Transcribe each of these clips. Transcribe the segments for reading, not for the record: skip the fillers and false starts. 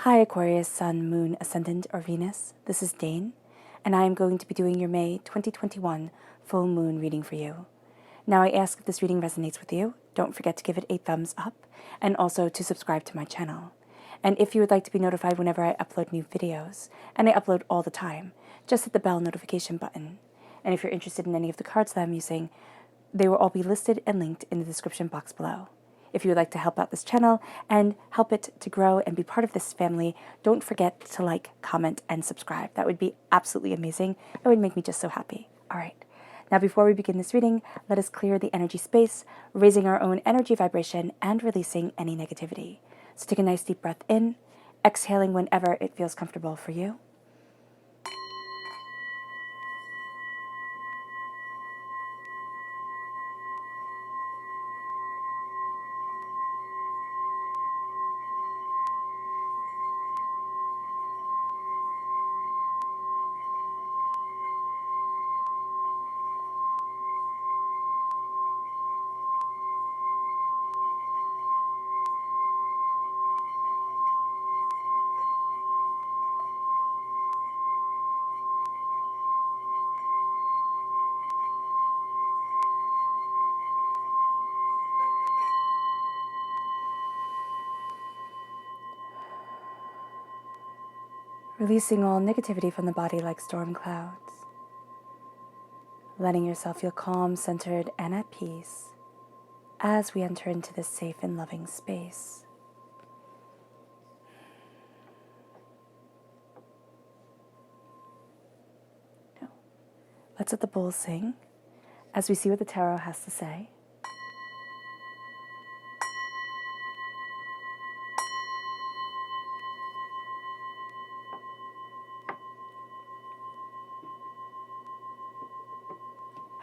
Hi Aquarius, Sun, Moon, Ascendant, or Venus. This is Dane, and I am going to be doing your May 2021 full moon reading for you. Now I ask if this reading resonates with you, don't forget to give it a thumbs up, and also to subscribe to my channel. And if you would like to be notified whenever I upload new videos, and I upload all the time, just hit the bell notification button. And if you're interested in any of the cards that I'm using, they will all be listed and linked in the description box below. If you would like to help out this channel and help it to grow and be part of this family, don't forget to like, comment, and subscribe. That would be absolutely amazing. It would make me just so happy. All right. Now, before we begin this reading, let us clear the energy space, raising our own energy vibration and releasing any negativity. So take a nice deep breath in, exhaling whenever it feels comfortable for you. Releasing all negativity from the body like storm clouds. Letting yourself feel calm, centered, and at peace as we enter into this safe and loving space. Let's let the bowl sing as we see what the tarot has to say.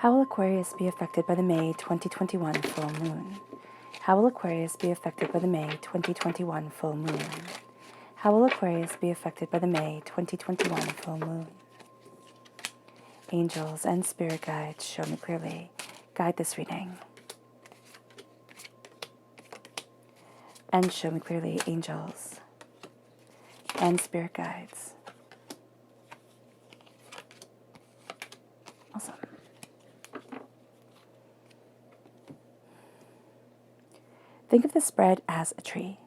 How will Aquarius be affected by the May 2021 full moon? How will Aquarius be affected by the May 2021 full moon? How will Aquarius be affected by the May 2021 full moon? Angels and spirit guides, show me clearly. Guide this reading. And show me clearly, angels and spirit guides. Awesome. Think of the spread as a tree.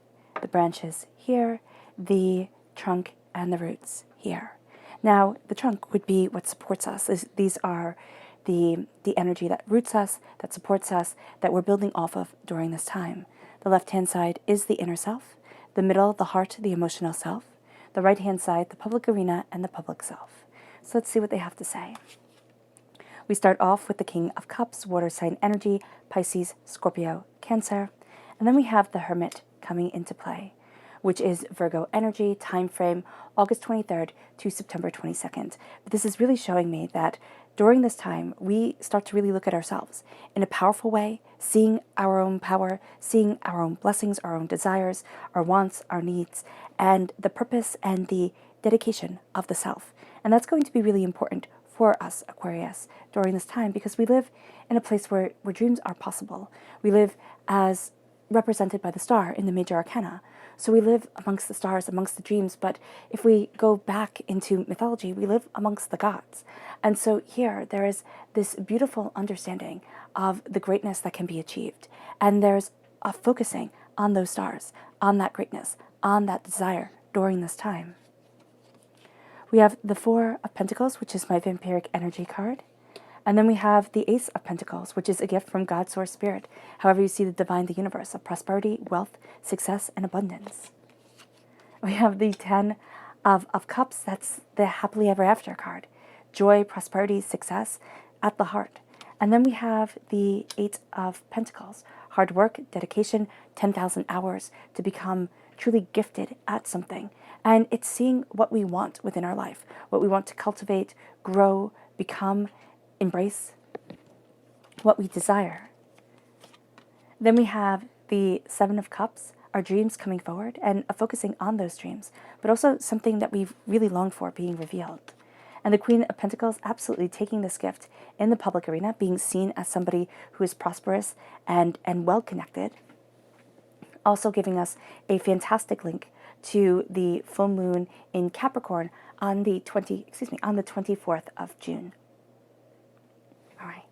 The branches here, the trunk, and the roots here. Now, the trunk would be what supports us. These are the energy that roots us, that supports us, that we're building off of during this time. The left-hand side is the inner self. The middle, the heart, the emotional self. The right-hand side, the public arena, and the public self. So let's see what they have to say. We start off with the King of Cups, water sign energy, Pisces, Scorpio, Cancer. And then we have the Hermit coming into play, which is Virgo energy, time frame, August 23rd to September 22nd. But this is really showing me that during this time, we start to really look at ourselves in a powerful way, seeing our own power, seeing our own blessings, our own desires, our wants, our needs, and the purpose and the dedication of the self. And that's going to be really important for us, Aquarius, during this time, because we live in a place where dreams are possible. We live as represented by the star in the major arcana. So we live amongst the stars, amongst the dreams, but if we go back into mythology, we live amongst the gods. And so here, there is this beautiful understanding of the greatness that can be achieved. And there's a focusing on those stars, on that greatness, on that desire during this time. We have the Four of Pentacles, which is my vampiric energy card. And then we have the Ace of Pentacles, which is a gift from God, Source, Spirit. However you see the divine, the universe, of prosperity, wealth, success, and abundance. We have the Ten of Cups. That's the happily ever after card. Joy, prosperity, success at the heart. And then we have the Eight of Pentacles. Hard work, dedication, 10,000 hours to become truly gifted at something. And it's seeing what we want within our life, what we want to cultivate, grow, become, embrace, what we desire. Then we have the Seven of Cups, our dreams coming forward and focusing on those dreams, but also something that we've really longed for being revealed. And the Queen of Pentacles absolutely taking this gift in the public arena, being seen as somebody who is prosperous and well-connected, also giving us a fantastic link to the full moon in Capricorn on the 24th of June. All right.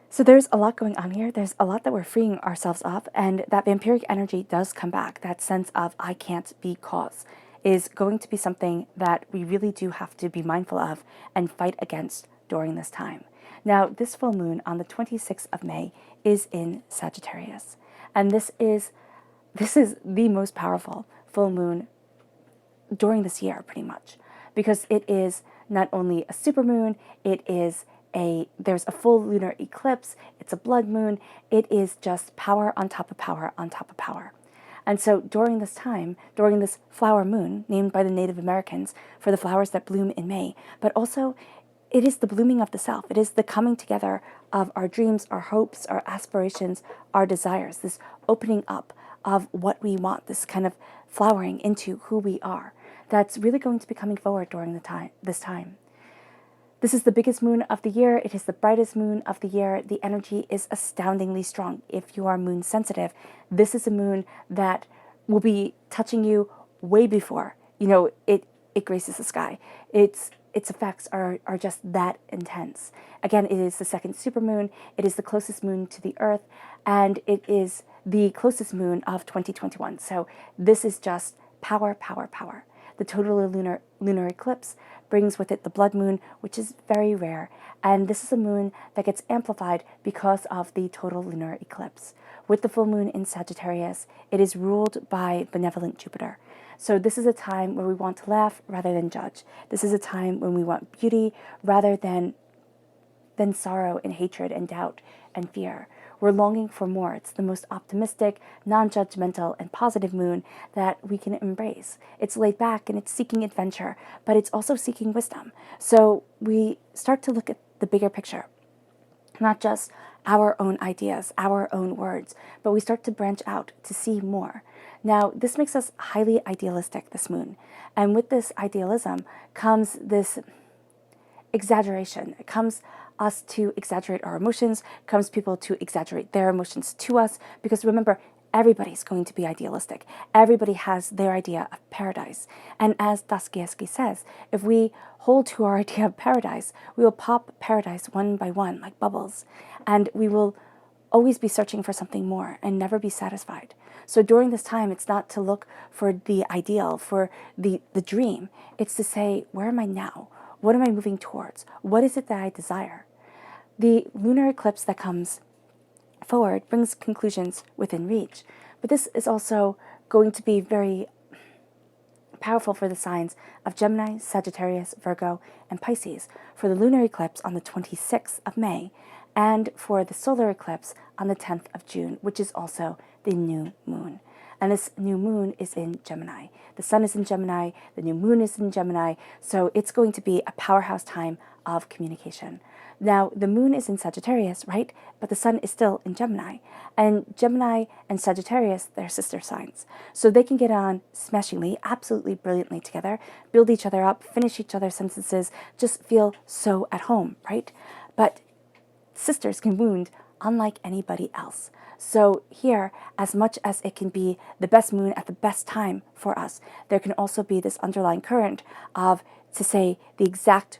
So there's a lot going on here. There's a lot that we're freeing ourselves of, and that vampiric energy does come back. That sense of I can't be cause is going to be something that we really do have to be mindful of and fight against during this time. Now, this full moon on the 26th of May is in Sagittarius, and this is the most powerful full moon during this year, pretty much, because it is not only a supermoon, there's a full lunar eclipse, it's a blood moon, it is just power on top of power on top of power. And so during this time, during this flower moon, named by the Native Americans for the flowers that bloom in May, but also it is the blooming of the self. It is the coming together of our dreams, our hopes, our aspirations, our desires, this opening up of what we want, this kind of flowering into who we are. That's really going to be coming forward during this time. This is the biggest moon of the year. It is the brightest moon of the year. The energy is astoundingly strong. If you are moon sensitive, this is a moon that will be touching you way before, it graces the sky. Its effects are just that intense. Again, it is the second supermoon. It is the closest moon to the Earth, and it is the closest moon of 2021. So this is just power, power, power. The total lunar eclipse brings with it the blood moon, which is very rare, and this is a moon that gets amplified because of the total lunar eclipse. With the full moon in Sagittarius, it is ruled by benevolent Jupiter. So this is a time where we want to laugh rather than judge. This is a time when we want beauty rather than sorrow and hatred and doubt and fear. We're longing for more. It's the most optimistic, non-judgmental, and positive moon that we can embrace. It's laid back and it's seeking adventure, but it's also seeking wisdom. So we start to look at the bigger picture, not just our own ideas, our own words, but we start to branch out to see more. Now, this makes us highly idealistic, this moon. And with this idealism comes this exaggeration. It comes us to exaggerate our emotions, comes people to exaggerate their emotions to us, because remember, everybody's going to be idealistic. Everybody has their idea of paradise. And as Dostoevsky says, if we hold to our idea of paradise, we will pop paradise one by one like bubbles, and we will always be searching for something more and never be satisfied. So during this time, it's not to look for the ideal, for the dream. It's to say, where am I now? What am I moving towards? What is it that I desire? The lunar eclipse that comes forward brings conclusions within reach, but this is also going to be very powerful for the signs of Gemini, Sagittarius, Virgo, and Pisces for the lunar eclipse on the 26th of May, and for the solar eclipse on the 10th of June, which is also the new moon. And this new moon is in Gemini. The sun is in Gemini, the new moon is in Gemini, so it's going to be a powerhouse time of communication. Now, the moon is in Sagittarius, right? But the sun is still in Gemini. And Gemini and Sagittarius, they're sister signs. So they can get on smashingly, absolutely brilliantly together, build each other up, finish each other's sentences, just feel so at home, right? But sisters can wound unlike anybody else. So here, as much as it can be the best moon at the best time for us, there can also be this underlying current of to say the exact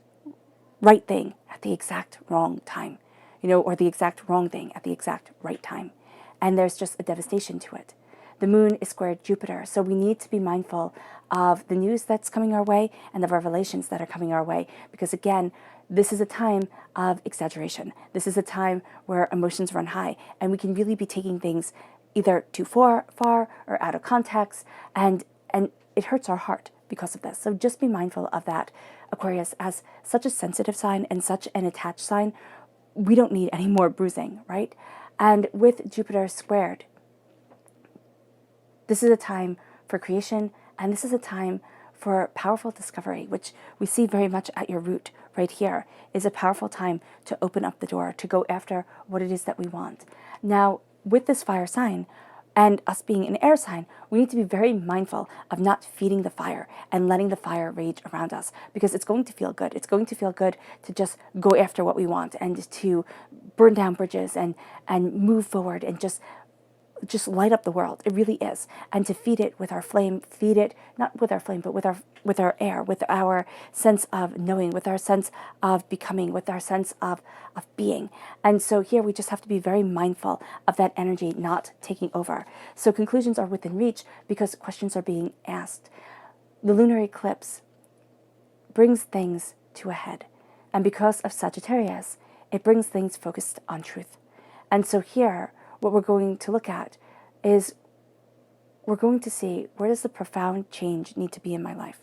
right thing at the exact wrong time, or the exact wrong thing at the exact right time. And there's just a devastation to it. The moon is squared Jupiter, so we need to be mindful of the news that's coming our way and the revelations that are coming our way, because again, this is a time of exaggeration. This is a time where emotions run high, and we can really be taking things either too far or out of context, and it hurts our heart because of this. So just be mindful of that. Aquarius, as such a sensitive sign and such an attached sign, we don't need any more bruising, right? And with Jupiter squared, this is a time for creation, and this is a time for powerful discovery, which we see very much at your root right here, is a powerful time to open up the door, to go after what it is that we want. Now, with this fire sign, and us being an air sign, we need to be very mindful of not feeding the fire and letting the fire rage around us, because it's going to feel good. It's going to feel good to just go after what we want and to burn down bridges and move forward and just just light up the world. It really is. And to feed it with our flame, feed it, not with our flame, but with our air, with our sense of knowing, with our sense of becoming, with our sense of being. And so here we just have to be very mindful of that energy not taking over. So conclusions are within reach because questions are being asked. The lunar eclipse brings things to a head. And because of Sagittarius, it brings things focused on truth. And so here, what we're going to look at is we're going to see, where does the profound change need to be in my life?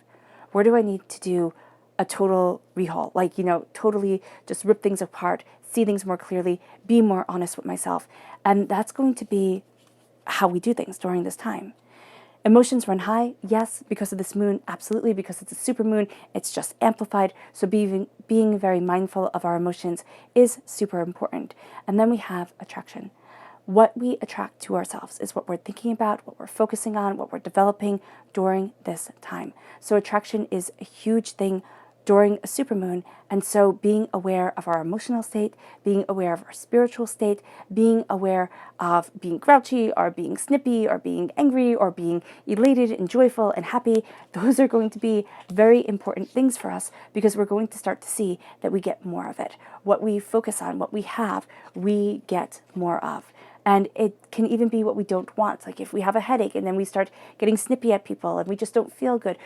Where do I need to do a total rehaul? Like, totally just rip things apart, see things more clearly, be more honest with myself. And that's going to be how we do things during this time. Emotions run high, yes, because of this moon, absolutely, because it's a supermoon, it's just amplified. So being very mindful of our emotions is super important. And then we have attraction. What we attract to ourselves is what we're thinking about, what we're focusing on, what we're developing during this time. So attraction is a huge thing during a supermoon, and so being aware of our emotional state, being aware of our spiritual state, being aware of being grouchy or being snippy or being angry or being elated and joyful and happy, those are going to be very important things for us because we're going to start to see that we get more of it. What we focus on, what we have, we get more of. And it can even be what we don't want. Like if we have a headache and then we start getting snippy at people and we just don't feel good,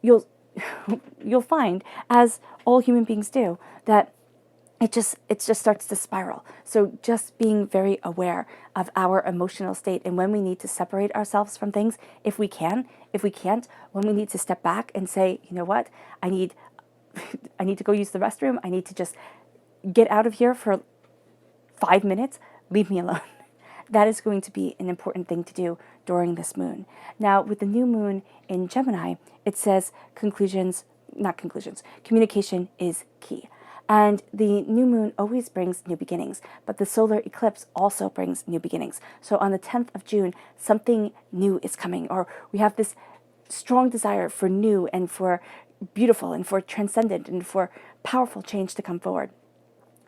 you'll find, as all human beings do, that it just starts to spiral. So just being very aware of our emotional state and when we need to separate ourselves from things, if we can. If we can't, when we need to step back and say, you know what, I need to go use the restroom. I need to just get out of here for 5 minutes. Leave me alone. That is going to be an important thing to do during this moon. Now, with the new moon in Gemini, it says communication is key. And the new moon always brings new beginnings, but the solar eclipse also brings new beginnings. So on the 10th of June, something new is coming, or we have this strong desire for new and for beautiful and for transcendent and for powerful change to come forward.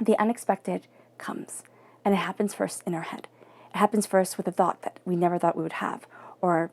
The unexpected comes, and it happens first in our head. It happens first with a thought that we never thought we would have, or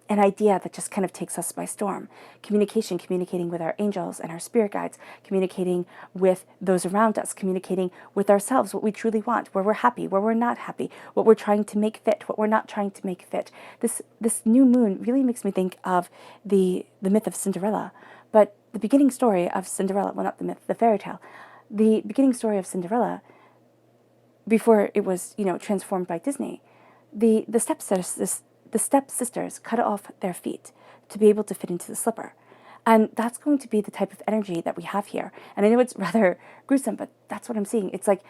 an idea that just kind of takes us by storm. Communicating with our angels and our spirit guides, communicating with those around us, communicating with ourselves, what we truly want, where we're happy, where we're not happy, what we're trying to make fit, what we're not trying to make fit. This new moon really makes me think of the myth of Cinderella, but the beginning story of Cinderella, well, not the myth, the fairy tale, the beginning story of Cinderella, before it was, transformed by Disney, the stepsisters cut off their feet to be able to fit into the slipper. And that's going to be the type of energy that we have here. And I know it's rather gruesome, but that's what I'm seeing. It's like,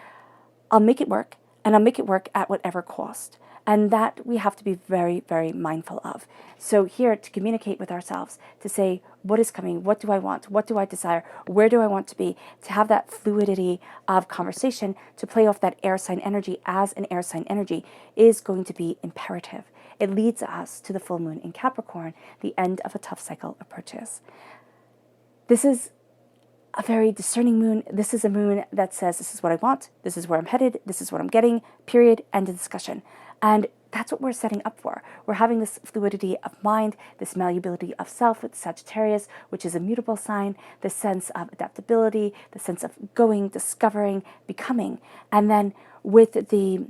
I'll make it work, and I'll make it work at whatever cost. And that we have to be very, very mindful of. So here, to communicate with ourselves, to say, what is coming? What do I want? What do I desire? Where do I want to be? To have that fluidity of conversation, to play off that air sign energy as an air sign energy is going to be imperative. It leads us to the full moon in Capricorn. The end of a tough cycle approaches. This is a very discerning moon. This is a moon that says, this is what I want, this is where I'm headed, this is what I'm getting, period, end of discussion. And that's what we're setting up for. We're having this fluidity of mind, this malleability of self with Sagittarius, which is a mutable sign, the sense of adaptability, the sense of going, discovering, becoming. And then with the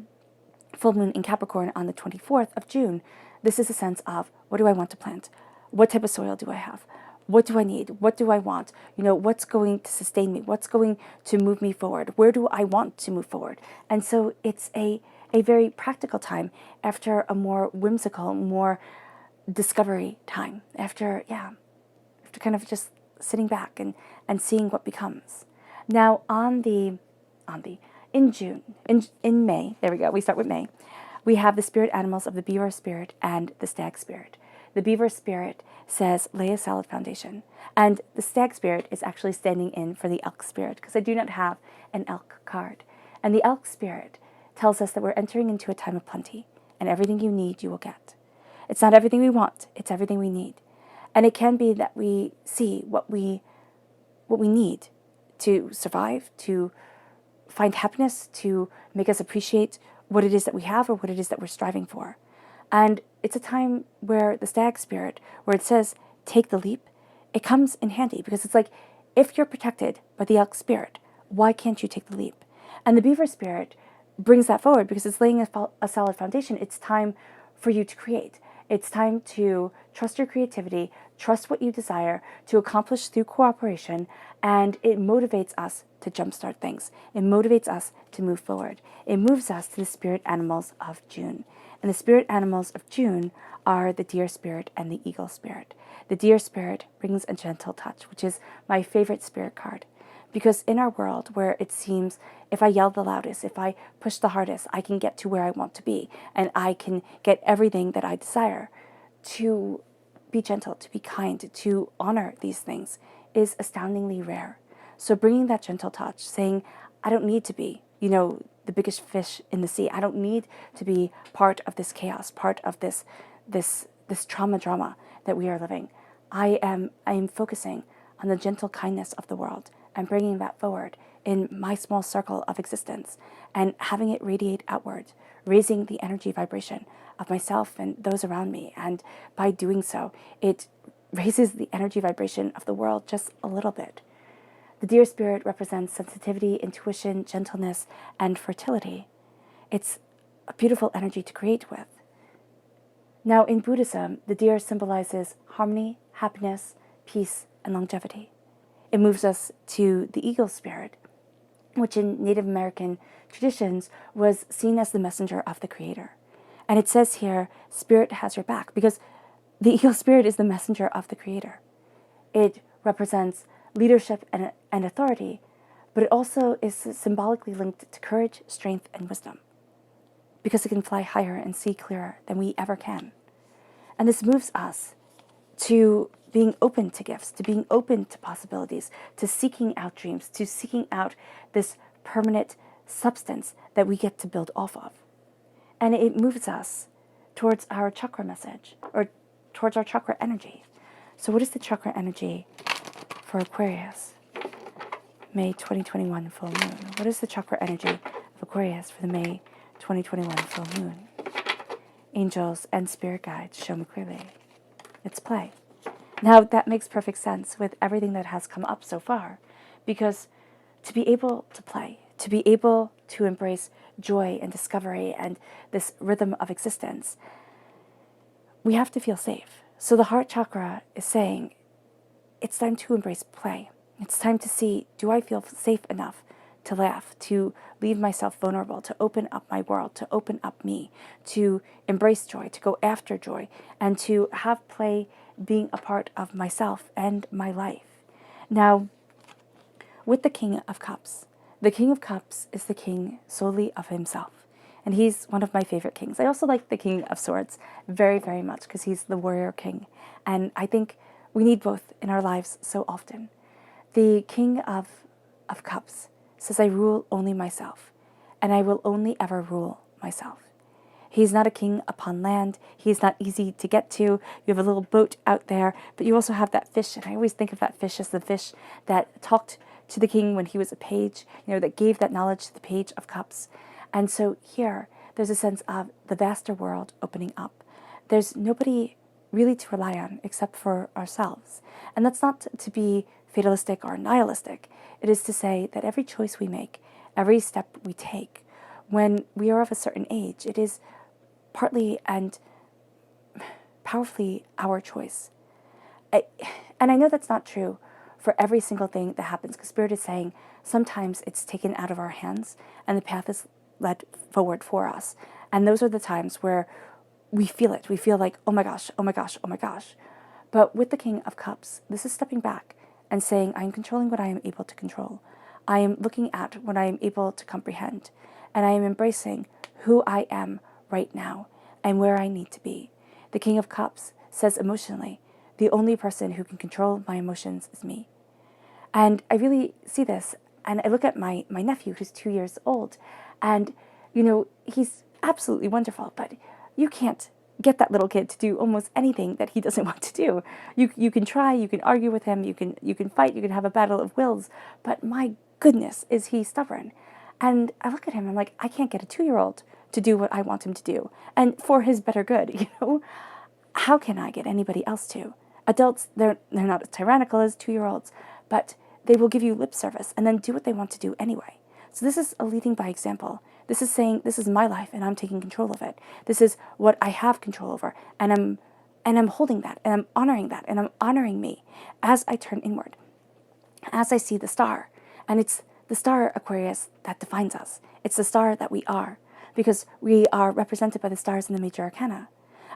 full moon in Capricorn on the 24th of June, this is a sense of, what do I want to plant? What type of soil do I have? What do I need? What do I want? What's going to sustain me? What's going to move me forward? Where do I want to move forward? And so it's a very practical time after a more whimsical, more discovery time, after kind of just sitting back and seeing what becomes. Now in May, there we go, we start with May, we have the spirit animals of the beaver spirit and the stag spirit. The beaver spirit says, lay a solid foundation. And the stag spirit is actually standing in for the elk spirit, because I do not have an elk card. And the elk spirit tells us that we're entering into a time of plenty, and everything you need, you will get. It's not everything we want, it's everything we need. And it can be that we see what we need to survive, to find happiness, to make us appreciate what it is that we have or what it is that we're striving for. And it's a time where the stag spirit, where it says, take the leap, it comes in handy because it's like, if you're protected by the elk spirit, why can't you take the leap? And the beaver spirit brings that forward because it's laying a solid foundation. It's time for you to create. It's time to trust your creativity, trust what you desire to accomplish through cooperation, and it motivates us to jumpstart things. It motivates us to move forward. It moves us to the spirit animals of June. And the spirit animals of June are the deer spirit and the eagle spirit. The deer spirit brings a gentle touch, which is my favorite spirit card. Because in our world where it seems if I yell the loudest, if I push the hardest, I can get to where I want to be and I can get everything that I desire, to be gentle, to be kind, to honor these things is astoundingly rare. So bringing that gentle touch, saying, I don't need to be, the biggest fish in the sea. I don't need to be part of this chaos, part of this trauma drama that we are living. I am focusing on the gentle kindness of the world and bringing that forward in my small circle of existence and having it radiate outward, raising the energy vibration of myself and those around me. And by doing so, it raises the energy vibration of the world just a little bit. The deer spirit represents sensitivity, intuition, gentleness, and fertility. It's a beautiful energy to create with. Now, in Buddhism, the deer symbolizes harmony, happiness, peace, and longevity. It moves us to the eagle spirit, which in Native American traditions was seen as the messenger of the Creator. And it says here, spirit has your back, because the eagle spirit is the messenger of the Creator. It represents leadership and authority, but it also is symbolically linked to courage, strength, and wisdom, because it can fly higher and see clearer than we ever can. And this moves us to being open to gifts, to being open to possibilities, to seeking out dreams, to seeking out this permanent substance that we get to build off of. And it moves us towards our chakra message, or towards our chakra energy. So what is the chakra energy for Aquarius? May 2021 full moon. What is the chakra energy of Aquarius for the May 2021 full moon? Angels and spirit guides show me clearly. It's play. Now, that makes perfect sense with everything that has come up so far, because to be able to play, to be able to embrace joy and discovery and this rhythm of existence, we have to feel safe. So the heart chakra is saying, it's time to embrace play. It's time to see, do I feel safe enough to laugh, to leave myself vulnerable, to open up my world, to open up me, to embrace joy, to go after joy, and to have play being a part of myself and my life. Now, with the King of Cups is the king solely of himself. And he's one of my favorite kings. I also like the King of Swords very, very much because he's the warrior king. And I think we need both in our lives so often. The King of Cups says, I rule only myself, and I will only ever rule myself. He's not a king upon land. He's not easy to get to. You have a little boat out there, but you also have that fish. And I always think of that fish as the fish that talked to the king when he was a page, that gave that knowledge to the Page of Cups. And so here, there's a sense of the vaster world opening up. There's nobody really to rely on except for ourselves. And that's not to be fatalistic or nihilistic. It is to say that every choice we make, every step we take, when we are of a certain age, it is partly and powerfully our choice. And I know that's not true for every single thing that happens, because Spirit is saying sometimes it's taken out of our hands and the path is led forward for us. And those are the times where we feel it. We feel like, oh my gosh, oh my gosh, oh my gosh. But with the King of Cups, this is stepping back and saying, I am controlling what I am able to control. I am looking at what I am able to comprehend. And I am embracing who I am right now and where I need to be. The King of Cups says emotionally, the only person who can control my emotions is me. And I really see this. And I look at my nephew, who's 2 years old, and, he's absolutely wonderful, but you can't get that little kid to do almost anything that he doesn't want to do. You can try, you can argue with him, you can fight, you can have a battle of wills, but my goodness, is he stubborn. And I look at him, I'm like, I can't get a 2-year-old to do what I want him to do, and for his better good, you know? How can I get anybody else to? Adults, they're not as tyrannical as 2-year-olds, but they will give you lip service and then do what they want to do anyway. So this is a leading by example. This is saying, this is my life and I'm taking control of it. This is what I have control over, and I'm holding that, and I'm honoring that, and I'm honoring me as I turn inward, as I see the star. And it's the star, Aquarius, that defines us. It's the star that we are, because we are represented by the stars in the major arcana.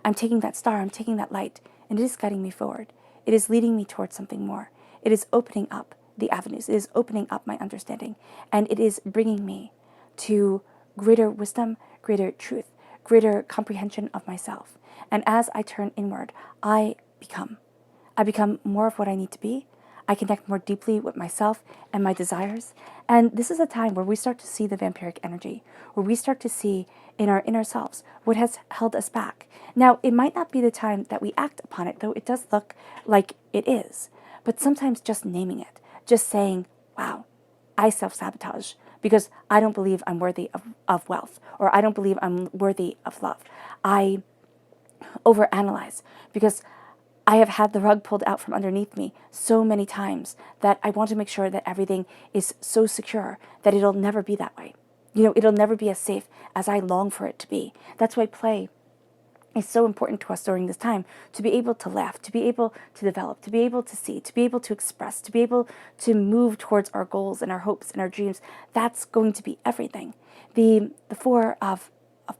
I'm taking that star, I'm taking that light, and it is guiding me forward. It is leading me towards something more. It is opening up the avenues. It is opening up my understanding. And it is bringing me to greater wisdom, greater truth, greater comprehension of myself. And as I turn inward, I become more of what I need to be. I connect more deeply with myself and my desires. And this is a time where we start to see the vampiric energy, where we start to see in our inner selves what has held us back. Now, it might not be the time that we act upon it, though it does look like it is. But sometimes just naming it, just saying, wow, I self-sabotage because I don't believe I'm worthy of wealth, or I don't believe I'm worthy of love. I overanalyze because I have had the rug pulled out from underneath me so many times that I want to make sure that everything is so secure that it'll never be that way. You know, it'll never be as safe as I long for it to be. That's why play is so important to us during this time, to be able to laugh, to be able to develop, to be able to see, to be able to express, to be able to move towards our goals and our hopes and our dreams. That's going to be everything. The Four of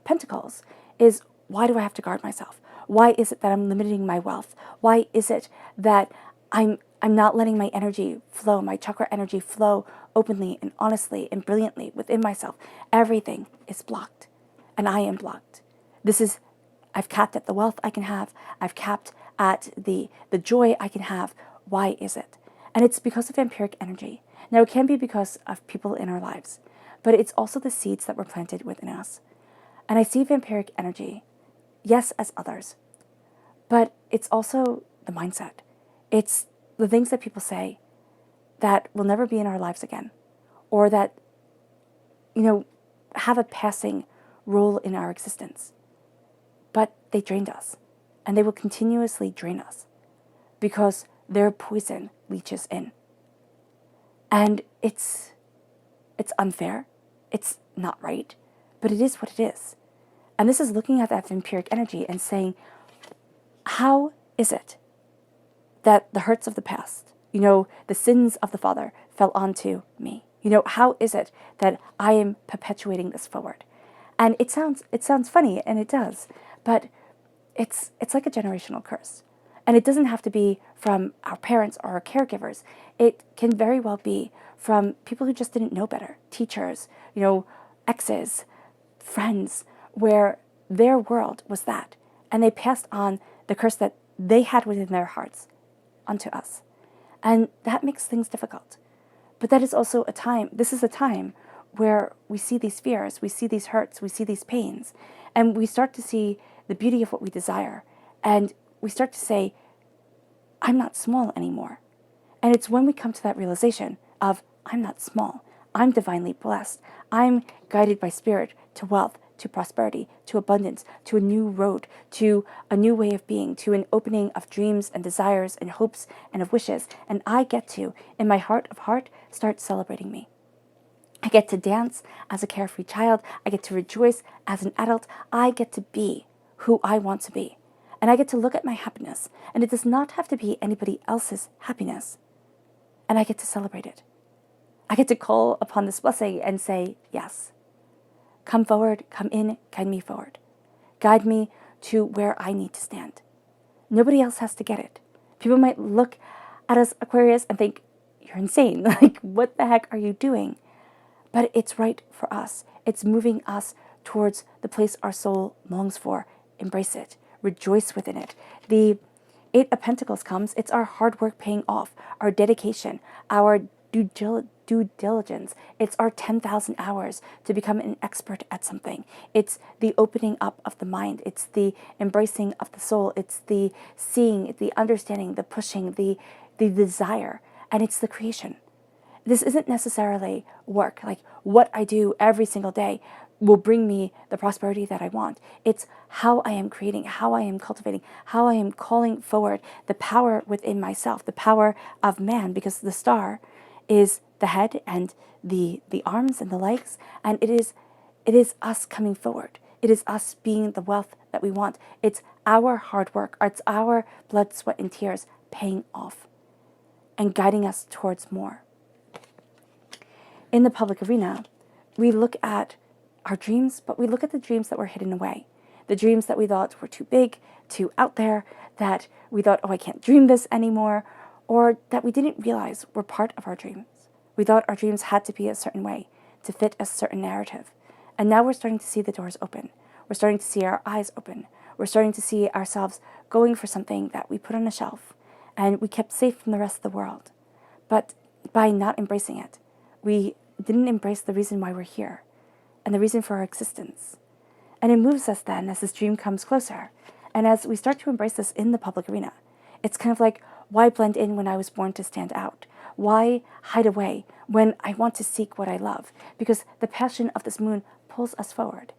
Pentacles is, why do I have to guard myself? Why is it that I'm limiting my wealth? Why is it that I'm not letting my energy flow, my chakra energy flow openly and honestly and brilliantly within myself? Everything is blocked, and I am blocked. I've capped at the wealth I can have. I've capped at the joy I can have. Why is it? And it's because of vampiric energy. Now, it can be because of people in our lives, but it's also the seeds that were planted within us. And I see vampiric energy, yes, as others, but it's also the mindset. It's the things that people say that will never be in our lives again, or that, you know, have a passing role in our existence. But they drained us, and they will continuously drain us because their poison leaches in. And it's unfair, it's not right, but it is what it is. And this is looking at that vampiric energy and saying, how is it that the hurts of the past, you know, the sins of the father fell onto me? You know, how is it that I am perpetuating this forward? And it sounds funny, and it does, but it's like a generational curse. And it doesn't have to be from our parents or our caregivers. It can very well be from people who just didn't know better, teachers, you know, exes, friends, where their world was that. And they passed on the curse that they had within their hearts onto us. And that makes things difficult. But that is also this is a time where we see these fears, we see these hurts, we see these pains, and we start to see the beauty of what we desire. And we start to say, I'm not small anymore. And it's when we come to that realization of, I'm not small, I'm divinely blessed, I'm guided by spirit to wealth, to prosperity, to abundance, to a new road, to a new way of being, to an opening of dreams and desires and hopes and of wishes. And I get to, in my heart of heart, start celebrating me. I get to dance as a carefree child. I get to rejoice as an adult. I get to be who I want to be. And I get to look at my happiness. And it does not have to be anybody else's happiness. And I get to celebrate it. I get to call upon this blessing and say, yes. Come forward, come in, guide me forward. Guide me to where I need to stand. Nobody else has to get it. People might look at us, Aquarius, and think, you're insane. Like, what the heck are you doing? But it's right for us. It's moving us towards the place our soul longs for. Embrace it. Rejoice within it. The Eight of Pentacles comes. It's our hard work paying off, our dedication, our due diligence. It's our 10,000 hours to become an expert at something. It's the opening up of the mind. It's the embracing of the soul. It's the seeing, the understanding, the pushing, the desire, and it's the creation. This isn't necessarily work, like what I do every single day. will bring me the prosperity that I want. It's how I am creating, how I am cultivating, how I am calling forward the power within myself, the power of man, because the star is the head and the arms and the legs, and it is us coming forward. It is us being the wealth that we want. It's our hard work. It's our blood, sweat, and tears paying off and guiding us towards more. In the public arena, we look at our dreams, but we look at the dreams that were hidden away. The dreams that we thought were too big, too out there, that we thought, oh, I can't dream this anymore, or that we didn't realize were part of our dreams. We thought our dreams had to be a certain way to fit a certain narrative. And now we're starting to see the doors open. We're starting to see our eyes open. We're starting to see ourselves going for something that we put on a shelf and we kept safe from the rest of the world. But by not embracing it, we didn't embrace the reason why we're here and the reason for our existence. And it moves us then as this dream comes closer. And as we start to embrace this in the public arena, it's kind of like, why blend in when I was born to stand out? Why hide away when I want to seek what I love? Because the passion of this moon pulls us forward.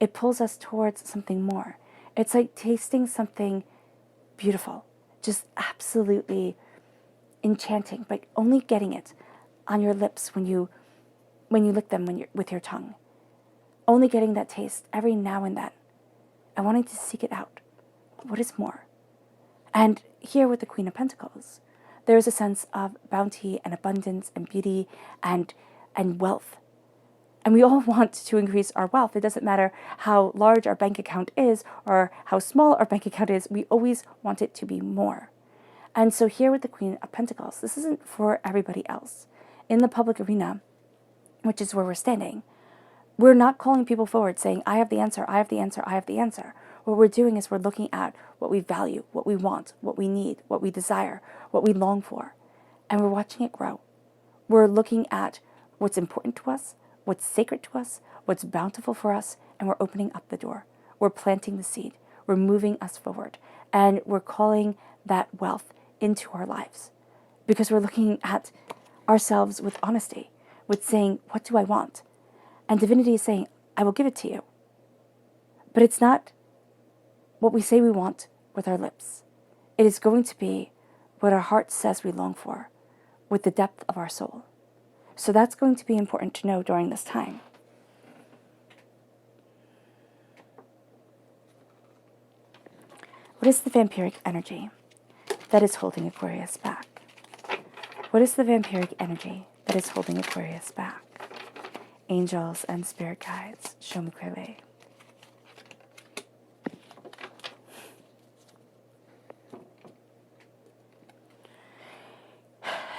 It pulls us towards something more. It's like tasting something beautiful, just absolutely enchanting, but only getting it on your lips when you lick them with your tongue. Only getting that taste every now and then and wanting to seek it out. What is more? And here with the Queen of Pentacles, there is a sense of bounty and abundance and beauty and wealth. And we all want to increase our wealth. It doesn't matter how large our bank account is or how small our bank account is. We always want it to be more. And so here with the Queen of Pentacles, this isn't for everybody else. In the public arena, which is where we're standing, we're not calling people forward saying, I have the answer, I have the answer, I have the answer. What we're doing is we're looking at what we value, what we want, what we need, what we desire, what we long for, and we're watching it grow. We're looking at what's important to us, what's sacred to us, what's bountiful for us, and we're opening up the door. We're planting the seed. We're moving us forward, and we're calling that wealth into our lives because we're looking at ourselves with honesty, with saying, what do I want? And divinity is saying, I will give it to you. But it's not what we say we want with our lips. It is going to be what our heart says we long for with the depth of our soul. So that's going to be important to know during this time. What is the vampiric energy that is holding Aquarius back? What is the vampiric energy that is holding Aquarius back? Angels and spirit guides, show me clearly.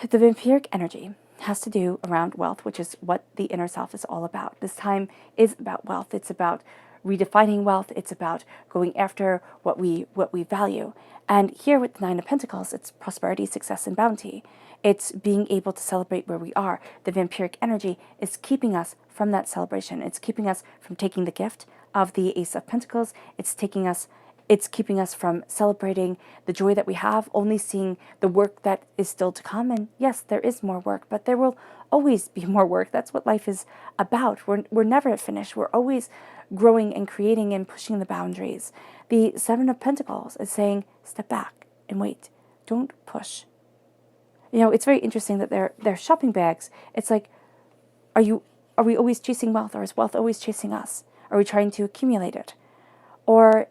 The vampiric energy has to do around wealth, which is what the inner self is all about. This time is about wealth. It's about redefining wealth. It's about going after what we value. And here with the Nine of Pentacles, it's prosperity, success, and bounty. It's being able to celebrate where we are. The vampiric energy is keeping us from that celebration. It's keeping us from taking the gift of the Ace of Pentacles. It's keeping us from celebrating the joy that we have, only seeing the work that is still to come. And yes, there is more work, but there will always be more work. That's what life is about. We're never finished. We're always growing and creating and pushing the boundaries. The Seven of Pentacles is saying, step back and wait. Don't push. You know, it's very interesting that they're shopping bags. It's like, are we always chasing wealth, or is wealth always chasing us? Are we trying to accumulate it? Or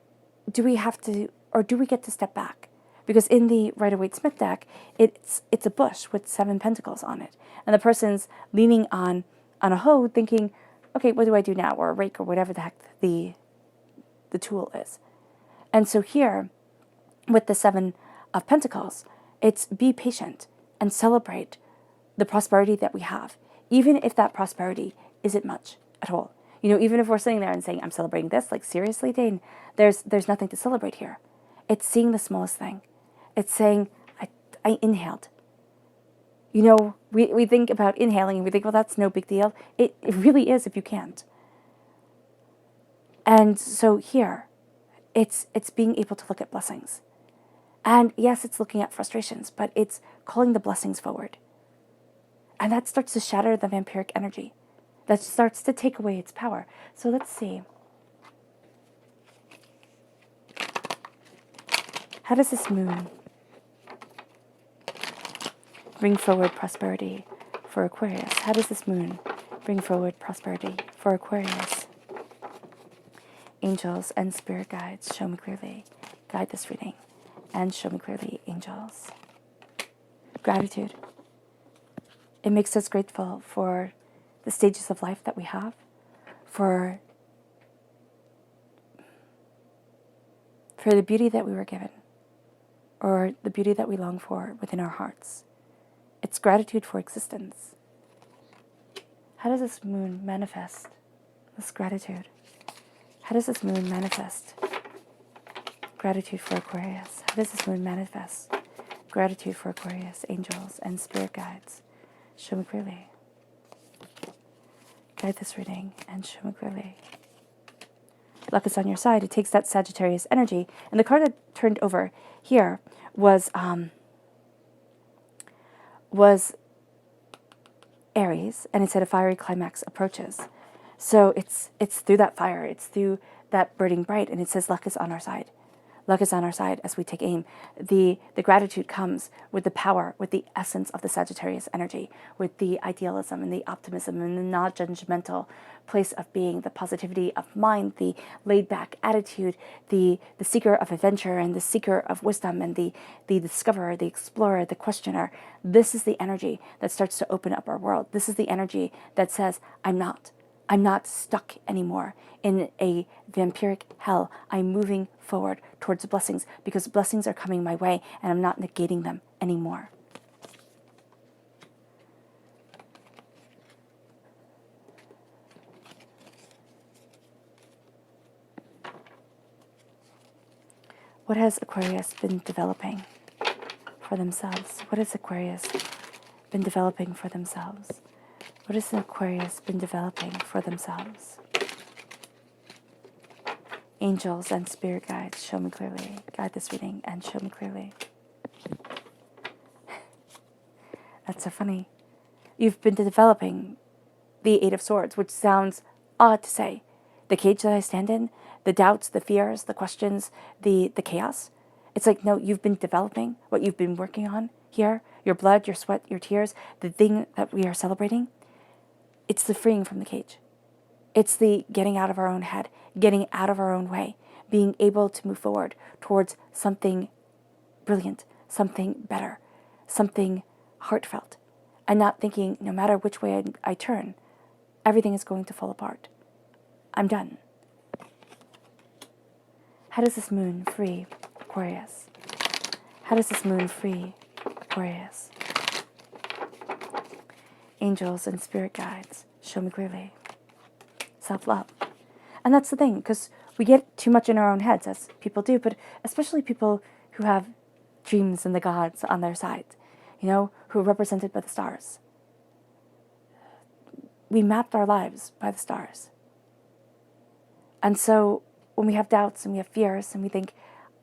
do we get to step back? Because in the Rider-Waite-Smith deck, it's a bush with 7 pentacles on it. And the person's leaning on a hoe thinking, okay, what do I do now? Or a rake, or whatever the heck the tool is. And so here, with the 7 of Pentacles, it's be patient and celebrate the prosperity that we have, even if that prosperity isn't much at all. You know, even if we're sitting there and saying, I'm celebrating this, like seriously, Dane, there's nothing to celebrate here. It's seeing the smallest thing. It's saying, I inhaled. You know, we think about inhaling and we think, well, that's no big deal. It really is if you can't. And so here, it's being able to look at blessings. And yes, it's looking at frustrations, but it's calling the blessings forward. And that starts to shatter the vampiric energy. that starts to take away its power. So let's see. How does this moon bring forward prosperity for Aquarius? How does this moon bring forward prosperity for Aquarius? Angels and spirit guides, show me clearly. Guide this reading and show me clearly, angels. Gratitude. It makes us grateful for the stages of life that we have, for the beauty that we were given, or the beauty that we long for within our hearts. It's gratitude for existence. How does this moon manifest this gratitude? How does this moon manifest gratitude for Aquarius? How does this moon manifest gratitude for Aquarius, angels, and spirit guides? Show me clearly. Guide this reading and show me clearly. Luck is on your side. It takes that Sagittarius energy. And the card that turned over here was Aries, and it said a fiery climax approaches. So it's through that fire, it's through that burning bright, and it says luck is on our side. Luck is on our side as we take aim. The gratitude comes with the power, with the essence of the Sagittarius energy, with the idealism and the optimism and the non-judgmental place of being, the positivity of mind, the laid-back attitude, the seeker of adventure and the seeker of wisdom and the discoverer, the explorer, the questioner. This is the energy that starts to open up our world. This is the energy that says, I'm not stuck anymore in a vampiric hell. I'm moving forward towards blessings because blessings are coming my way and I'm not negating them anymore. What has Aquarius been developing for themselves? What has Aquarius been developing for themselves? What has Aquarius been developing for themselves? Angels and spirit guides, show me clearly. Guide this reading and show me clearly. That's so funny. You've been developing the Eight of Swords, which sounds odd to say. The cage that I stand in, the doubts, the fears, the questions, the chaos. It's like, no, you've been developing what you've been working on here. Your blood, your sweat, your tears, the thing that we are celebrating. It's the freeing from the cage. It's the getting out of our own head, getting out of our own way, being able to move forward towards something brilliant, something better, something heartfelt, and not thinking no matter which way I turn, everything is going to fall apart. I'm done. How does this moon free Aquarius? How does this moon free Aquarius? Angels and spirit guides, show me clearly. Self-love. And that's the thing, because we get too much in our own heads, as people do, but especially people who have dreams and the gods on their side, who are represented by the stars. We mapped our lives by the stars. And so when we have doubts and we have fears and we think,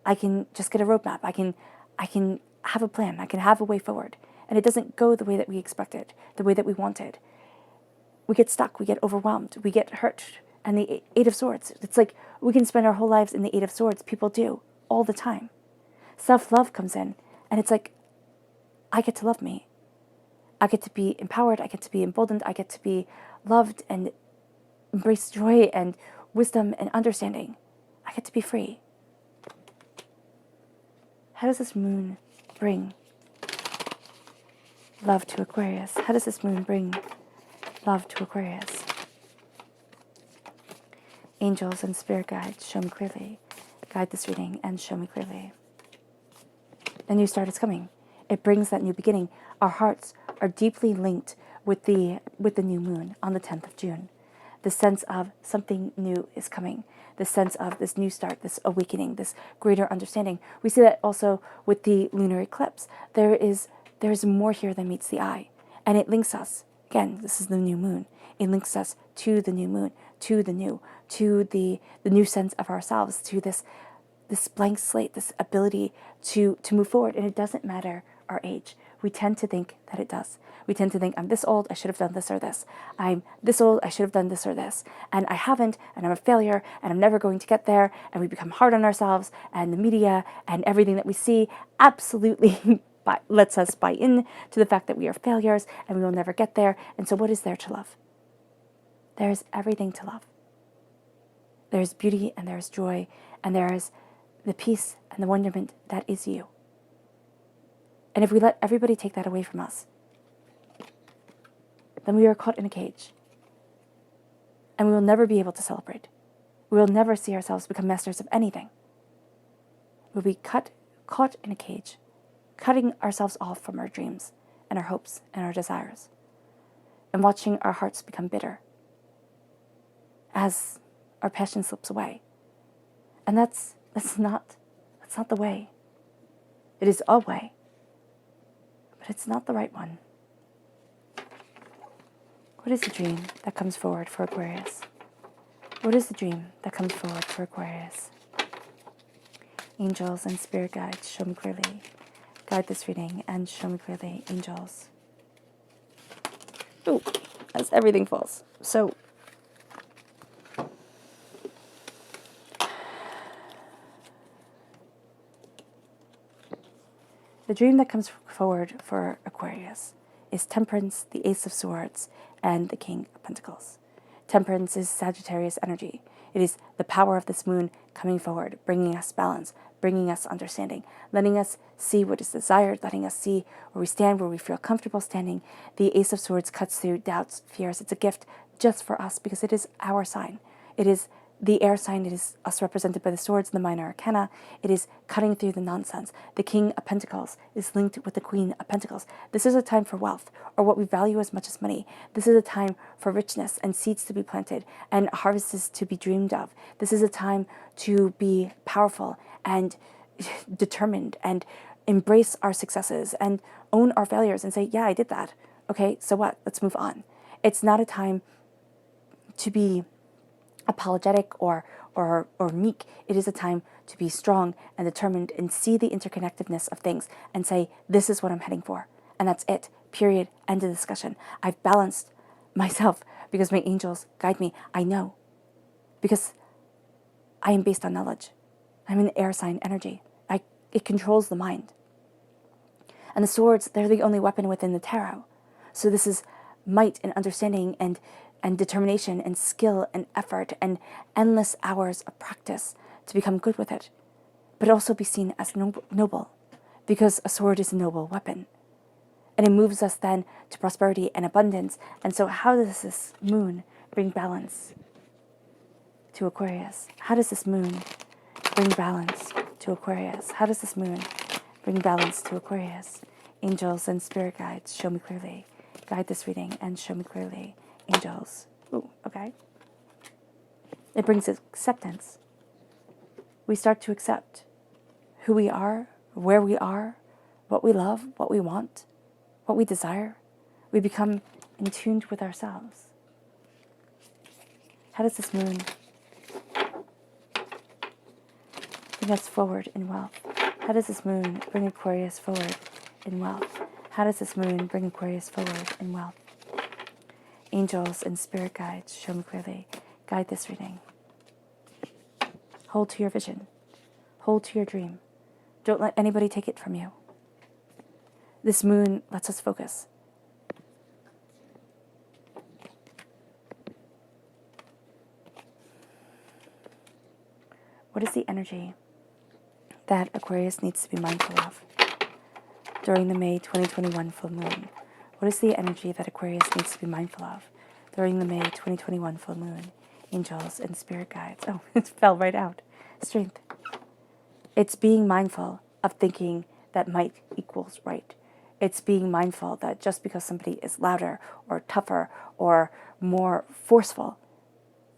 I can just get a roadmap, I can have a plan, I can have a way forward, and it doesn't go the way that we expected, the way that we wanted, we get stuck, we get overwhelmed, we get hurt. And the Eight of Swords, it's like we can spend our whole lives in the Eight of Swords. People do, all the time. Self-love comes in, and it's like, I get to love me. I get to be empowered, I get to be emboldened, I get to be loved and embrace joy and wisdom and understanding. I get to be free. How does this moon bring love to Aquarius? How does this moon bring love to Aquarius? Angels and spirit guides, show me clearly. Guide this reading and show me clearly. A new start is coming. It brings that new beginning. Our hearts are deeply linked with the new moon on the 10th of June. The sense of something new is coming. The sense of this new start, this awakening, this greater understanding. We see that also with the lunar eclipse. There is more here than meets the eye. And it links us. Again, this is the new moon. It links us to the new moon, to the new sense of ourselves, to this blank slate, this ability to move forward. And it doesn't matter our age. We tend to think that it does. We tend to think, I'm this old, I should have done this or this. I'm this old, I should have done this or this. And I haven't, and I'm a failure, and I'm never going to get there. And we become hard on ourselves, and the media and everything that we see absolutely lets us buy in to the fact that we are failures and we will never get there. And so what is there to love? There's everything to love. There's beauty and there's joy and there's the peace and the wonderment that is you. And if we let everybody take that away from us, then we are caught in a cage. And we will never be able to celebrate. We will never see ourselves become masters of anything. We'll be caught in a cage, cutting ourselves off from our dreams and our hopes and our desires, and watching our hearts become bitter as our passion slips away. And that's not the way. It is a way, but it's not the right one. What is the dream that comes forward for Aquarius? What is the dream that comes forward for Aquarius? Angels and spirit guides, show me clearly. Guide this reading and show me clearly, angels. Ooh, as everything falls. So, the dream that comes forward for Aquarius is Temperance, the Ace of Swords, and the King of Pentacles. Temperance is Sagittarius energy. It is the power of this moon coming forward, bringing us balance, bringing us understanding, letting us see what is desired, letting us see where we stand, where we feel comfortable standing. The Ace of Swords cuts through doubts, fears. It's a gift just for us because it is our sign. It is the air sign. It is us represented by the swords and the minor arcana. It is cutting through the nonsense. The King of Pentacles is linked with the Queen of Pentacles. This is a time for wealth, or what we value as much as money. This is a time for richness and seeds to be planted and harvests to be dreamed of. This is a time to be powerful and determined and embrace our successes and own our failures and say, yeah, I did that. Okay, so what? Let's move on. It's not a time to be apologetic or meek. It is a time to be strong and determined and see the interconnectedness of things and say, this is what I'm heading for. And that's it. Period. End of discussion. I've balanced myself because my angels guide me. I know. Because I am based on knowledge. I'm an air sign energy. It controls the mind. And the swords, they're the only weapon within the tarot. So this is might and understanding and determination and skill and effort and endless hours of practice to become good with it, but also be seen as noble, because a sword is a noble weapon. And it moves us then to prosperity and abundance. And so how does this moon bring balance to Aquarius? How does this moon bring balance to Aquarius? How does this moon bring balance to Aquarius? Angels and spirit guides, show me clearly. Guide this reading and show me clearly. Angels. Ooh, okay. It brings acceptance. We start to accept who we are, where we are, what we love, what we want, what we desire. We become in tune with ourselves. How does this moon bring us forward in wealth? How does this moon bring Aquarius forward in wealth? How does this moon bring Aquarius forward in wealth? Angels and spirit guides, show me clearly. Guide this reading. Hold to your vision. Hold to your dream. Don't let anybody take it from you. This moon lets us focus. What is the energy that Aquarius needs to be mindful of during the May 2021 full moon? What is the energy that Aquarius needs to be mindful of during the May 2021 full moon? Angels and spirit guides. Oh, it fell right out. Strength. It's being mindful of thinking that might equals right. It's being mindful that just because somebody is louder or tougher or more forceful,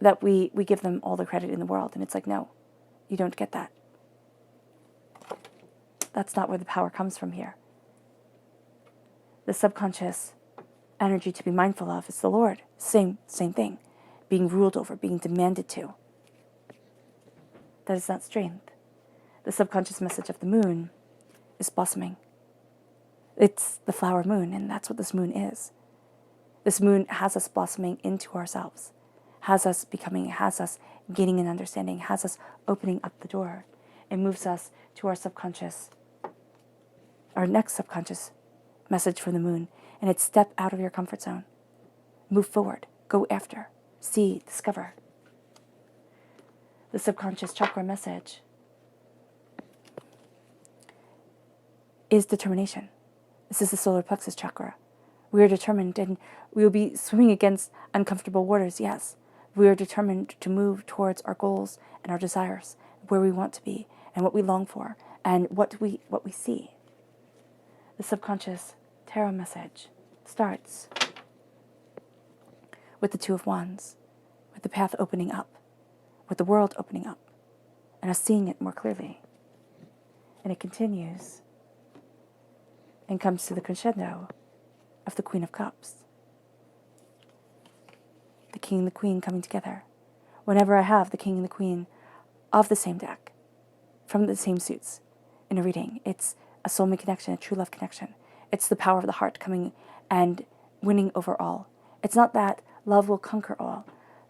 that we give them all the credit in the world. And it's like, no, you don't get that. That's not where the power comes from here. The subconscious energy to be mindful of is the Lord. Same thing. Being ruled over, being demanded to. That is not strength. The subconscious message of the moon is blossoming. It's the flower moon, and that's what this moon is. This moon has us blossoming into ourselves, has us becoming, has us gaining an understanding, has us opening up the door. It moves us to our subconscious, our next subconscious message from the moon, and it's step out of your comfort zone. Move forward, go after, see, discover. The subconscious chakra message is determination. This is the solar plexus chakra. We are determined, and we will be swimming against uncomfortable waters, yes. We are determined to move towards our goals and our desires, where we want to be, and what we long for, and what we see. The subconscious tarot message starts with the Two of Wands, with the path opening up, with the world opening up, and us seeing it more clearly. And it continues and comes to the crescendo of the Queen of Cups. The King and the Queen coming together. Whenever I have the King and the Queen of the same deck, from the same suits, in a reading, it's a soulmate connection, a true love connection. It's the power of the heart coming and winning over all. It's not that love will conquer all,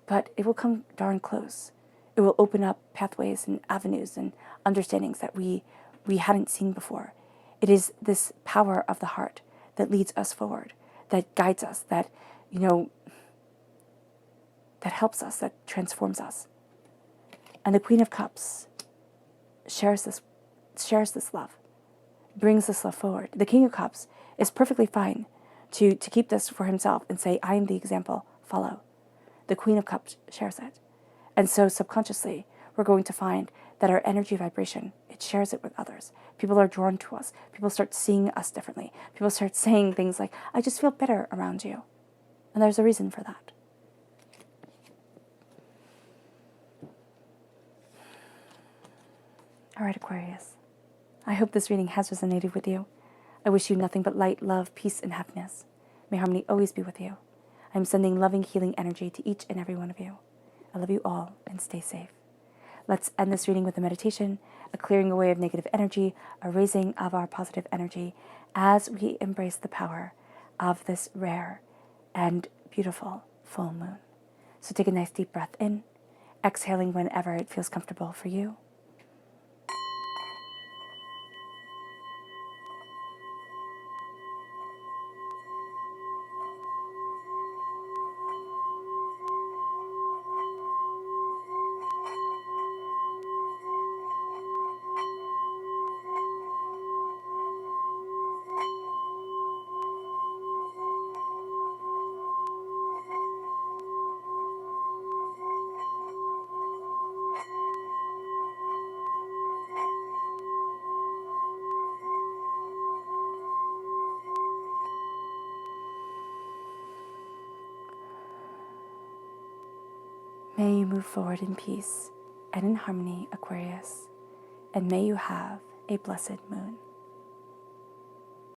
but it will come darn close. It will open up pathways and avenues and understandings that we hadn't seen before. It is this power of the heart that leads us forward, that guides us, that, that helps us, that transforms us. And the Queen of Cups shares this love, brings this love forward. The King of Cups is perfectly fine to keep this for himself and say, I am the example, follow. The Queen of Cups shares it. And so subconsciously, we're going to find that our energy vibration, it shares it with others. People are drawn to us. People start seeing us differently. People start saying things like, I just feel better around you. And there's a reason for that. All right, Aquarius. I hope this reading has resonated with you. I wish you nothing but light, love, peace, and happiness. May harmony always be with you. I'm sending loving, healing energy to each and every one of you. I love you all, and stay safe. Let's end this reading with a meditation, a clearing away of negative energy, a raising of our positive energy as we embrace the power of this rare and beautiful full moon. So take a nice deep breath in, exhaling whenever it feels comfortable for you. May you move forward in peace and in harmony, Aquarius, and may you have a blessed moon.